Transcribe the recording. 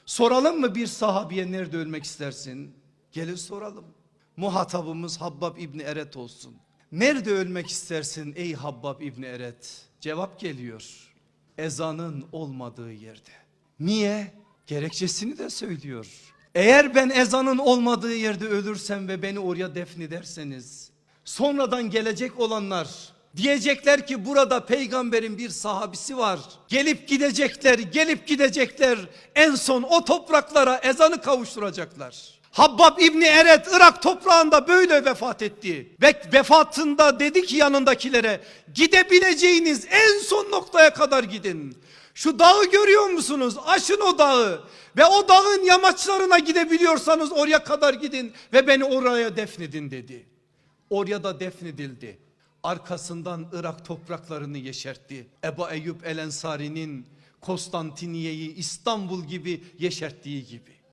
Soralım mı bir sahabiye nerede ölmek istersin? Gelin soralım. Muhatabımız Habbab İbni Eret olsun. Nerede ölmek istersin ey Habbab İbni Eret? Cevap geliyor. Ezanın olmadığı yerde. Niye? Gerekçesini de söylüyor. Eğer ben ezanın olmadığı yerde ölürsem ve beni oraya defnederseniz, sonradan gelecek olanlar diyecekler ki burada peygamberin bir sahabisi var. Gelip gidecekler. En son o topraklara ezanı kavuşturacaklar. Habbab İbni Eret Irak toprağında böyle vefat etti. Ve vefatında dedi ki yanındakilere, gidebileceğiniz en son noktaya kadar gidin. Şu dağı görüyor musunuz? Aşın o dağı ve o dağın yamaçlarına gidebiliyorsanız oraya kadar gidin ve beni oraya defnedin dedi. Oraya da defnedildi. Arkasından Irak topraklarını yeşertti. Ebu Eyyub el Ensari'nin Konstantiniye'yi İstanbul gibi yeşerttiği gibi.